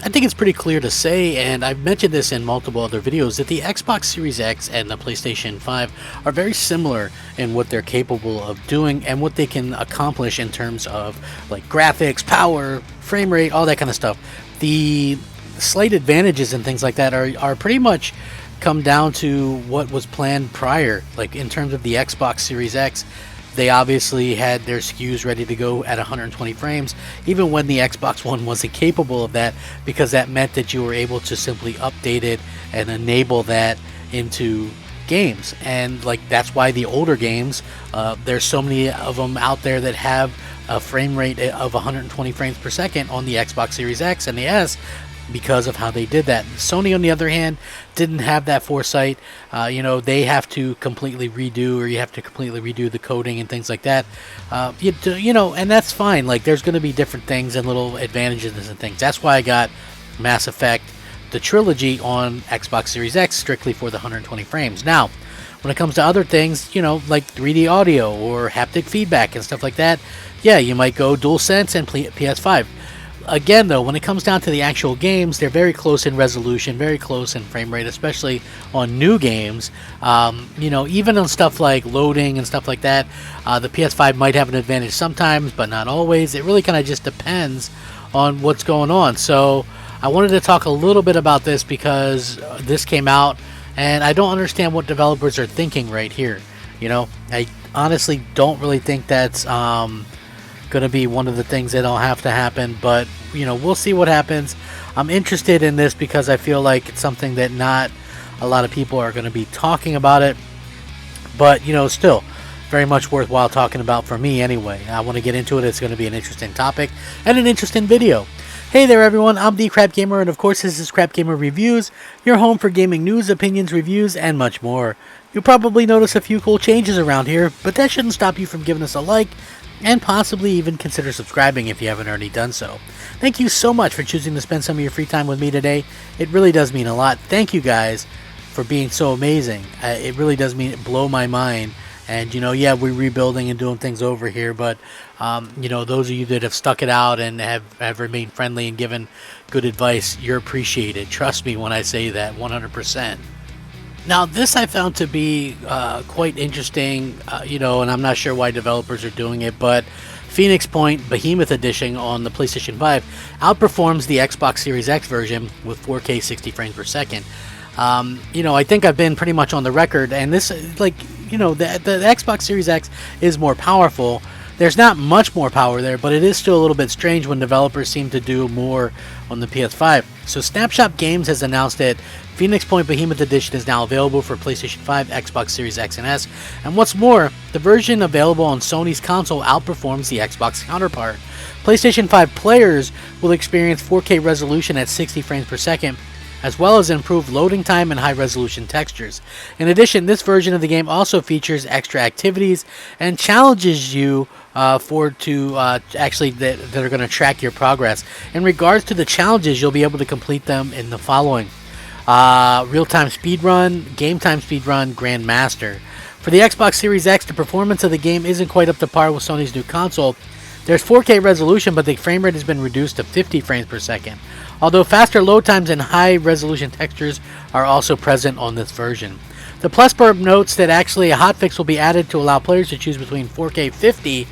I think it's pretty clear to say, and I've mentioned this in multiple other videos, that the Xbox Series X and the PlayStation 5 are very similar in what they're capable of doing and what they can accomplish in terms of like graphics, power, frame rate, all that kind of stuff. The slight advantages and things like that are pretty much come down to what was planned prior. Like in terms of the Xbox Series X, they obviously had their SKUs ready to go at 120 frames, even when the Xbox One wasn't capable of that, because that meant that you were able to simply update it and enable that into games. And like that's why the older games, there's so many of them out there that have a frame rate of 120 frames per second on the Xbox Series X and the S, because of how they did that. Sony, on the other hand, didn't have that foresight. They have to completely redo, or you have to completely redo the coding and things like that. And that's fine. Like, there's going to be different things and little advantages and things. That's why I got Mass Effect, the trilogy, on Xbox Series X, strictly for the 120 frames. Now, when it comes to other things, like 3D audio or haptic feedback and stuff like that, yeah, you might go DualSense and PS5. Again, though, when it comes down to the actual games, they're very close in resolution, very close in frame rate, especially on new games. Even on stuff like loading and stuff like that, the PS5 might have an advantage sometimes, but not always. It really kind of just depends on what's going on. So I wanted to talk a little bit about this because this came out, and I don't understand what developers are thinking right here. I honestly don't really think that's going to be one of the things that'll have to happen, but we'll see what happens. I'm interested in this because I feel like it's something that not a lot of people are going to be talking about it, but still very much worthwhile talking about for me anyway. I want to get into it. It's going to be an interesting topic and an interesting video. Hey there everyone, I'm the Crapgamer, and of course this is Crapgamer Reviews, your home for gaming news, opinions, reviews, and much more. You'll probably notice a few cool changes around here, but that shouldn't stop you from giving us a like, and possibly even consider subscribing if you haven't already done so. Thank you so much for choosing to spend some of your free time with me today. It really does mean a lot. Thank you guys for being so amazing. It really does blow my mind. And yeah, we're rebuilding and doing things over here, but those of you that have stuck it out and have remained friendly and given good advice, you're appreciated. Trust me when I say that, 100%. Now, this I found to be quite interesting, and I'm not sure why developers are doing it, but Phoenix Point Behemoth Edition on the PlayStation 5 outperforms the Xbox Series X version with 4K 60 frames per second. I think I've been pretty much on the record, and this, the Xbox Series X is more powerful. There's not much more power there, but it is still a little bit strange when developers seem to do more on the PS5. So Snapshot Games has announced that Phoenix Point Behemoth Edition is now available for PlayStation 5, Xbox Series X and S, and what's more, the version available on Sony's console outperforms the Xbox counterpart. PlayStation 5 players will experience 4K resolution at 60 frames per second, as well as improved loading time and high-resolution textures. In addition, this version of the game also features extra activities and challenges you that are going to track your progress. In regards to the challenges, you'll be able to complete them in the following: real-time speedrun, game-time speedrun, Grandmaster. For the Xbox Series X, the performance of the game isn't quite up to par with Sony's new console. There's 4K resolution, but the frame rate has been reduced to 50 frames per second. Although faster load times and high-resolution textures are also present on this version. The Plus Burp notes that actually a hotfix will be added to allow players to choose between 4K 50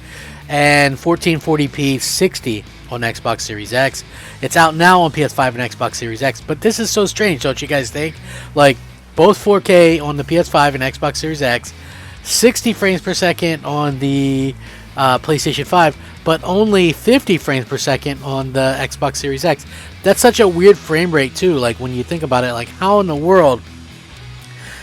and 1440p 60 on Xbox Series X. It's out now on PS5 and Xbox Series X, but this is so strange, don't you guys think? Like, both 4K on the PS5 and Xbox Series X, 60 frames per second on the PlayStation 5, but only 50 frames per second on the Xbox Series X. That's such a weird frame rate too. Like, when you think about it, like, how in the world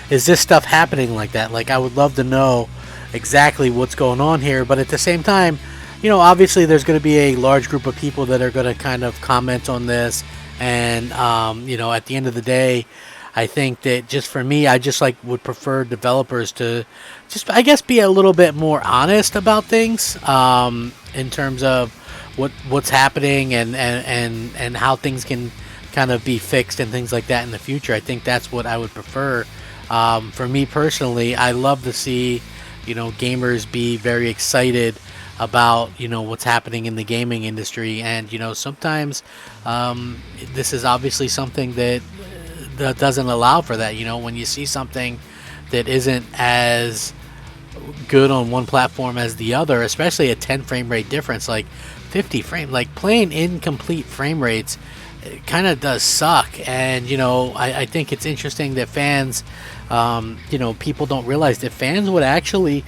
is this stuff happening like that? Like, I would love to know exactly what's going on here, but at the same time, obviously there's going to be a large group of people that are going to kind of comment on this, and at the end of the day, I think that just for me, I just would prefer developers to just, I guess, be a little bit more honest about things in terms of what's happening and how things can kind of be fixed and things like that in the future. I think that's what I would prefer. For me personally, I love to see gamers be very excited about, you know, what's happening in the gaming industry. And, you know, sometimes this is obviously something that doesn't allow for that. You know, when you see something that isn't as good on one platform as the other, especially a 10 frame rate difference, like 50 frame, like playing incomplete frame rates, it kind of does suck. And, you know, I think it's interesting that fans, you know, people don't realize that fans would actually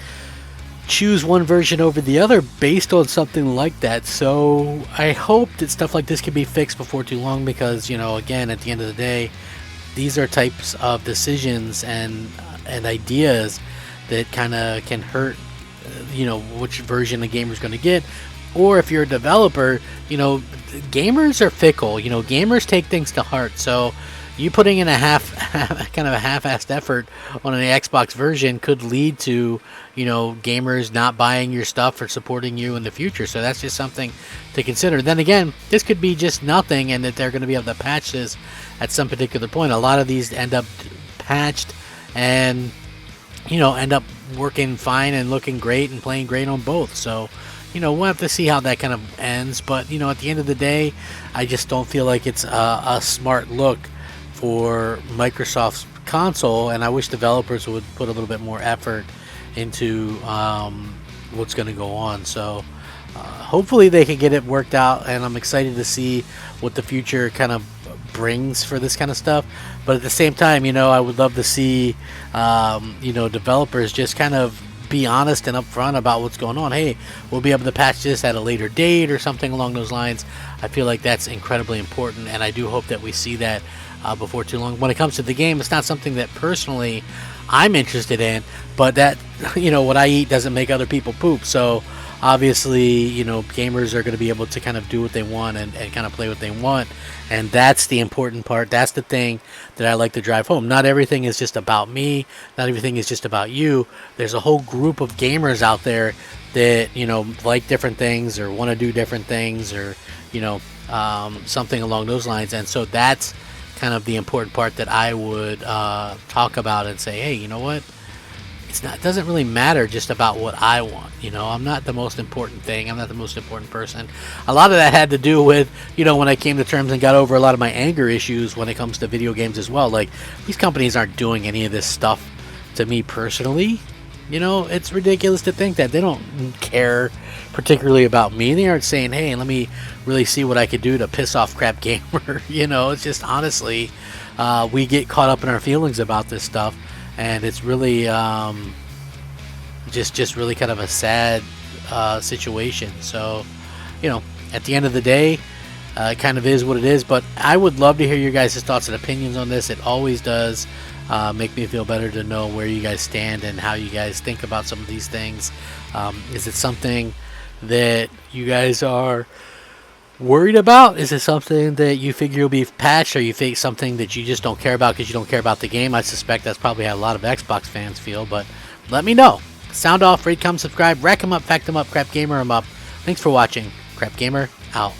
choose one version over the other based on something like that. So I hope that stuff like this can be fixed before too long, because, you know, again, at the end of the day, these are types of decisions and ideas that kind of can hurt, you know, which version the gamer's going to get. Or if you're a developer, you know, gamers are fickle. You know, gamers take things to heart. So you putting in a kind of a half-assed effort on an Xbox version could lead to, you know, gamers not buying your stuff or supporting you in the future. So that's just something to consider. Then again, this could be just nothing, and that they're going to be able to patch this at some particular point. A lot of these end up patched and, you know, end up working fine and looking great and playing great on both. So, you know, we'll have to see how that kind of ends. But, you know, at the end of the day, I just don't feel like it's a smart look for Microsoft's console, and I wish developers would put a little bit more effort into what's going to go on. So hopefully they can get it worked out, and I'm excited to see what the future kind of brings for this kind of stuff. But at the same time, you know, I would love to see you know, developers just kind of be honest and upfront about what's going on. Hey, we'll be able to patch this at a later date or something along those lines. I feel like that's incredibly important, and I do hope that we see that before too long. When it comes to the game, it's not something that personally I'm interested in, but that, you know, what I eat doesn't make other people poop. So obviously, you know, gamers are going to be able to kind of do what they want and kind of play what they want, and that's the important part. That's the thing that I like to drive home. Not everything is just about me. Not everything is just about you. There's a whole group of gamers out there that, you know, like different things or want to do different things, or, you know, something along those lines. And so that's kind of the important part that I would talk about and say, hey, you know what? It doesn't really matter just about what I want. You know, I'm not the most important thing. I'm not the most important person. A lot of that had to do with, you know, when I came to terms and got over a lot of my anger issues when it comes to video games as well. Like, these companies aren't doing any of this stuff to me personally. You know, it's ridiculous to think that they don't care particularly about me. They aren't saying, hey, let me really see what I could do to piss off Crapgamer. You know, it's just, honestly, we get caught up in our feelings about this stuff. And it's really just really kind of a sad situation. So, you know, at the end of the day, it kind of is what it is. But I would love to hear your guys' thoughts and opinions on this. It always does make me feel better to know where you guys stand and how you guys think about some of these things. Is it something that you guys are worried about? Is it something that you figure will be patched, or you think something that you just don't care about because you don't care about the game? I suspect that's probably how a lot of Xbox fans feel, but let me know. Sound off, rate, comment, subscribe, rack 'em up, fact 'em up, Crap Gamer 'em up. Thanks for watching. Crap Gamer out.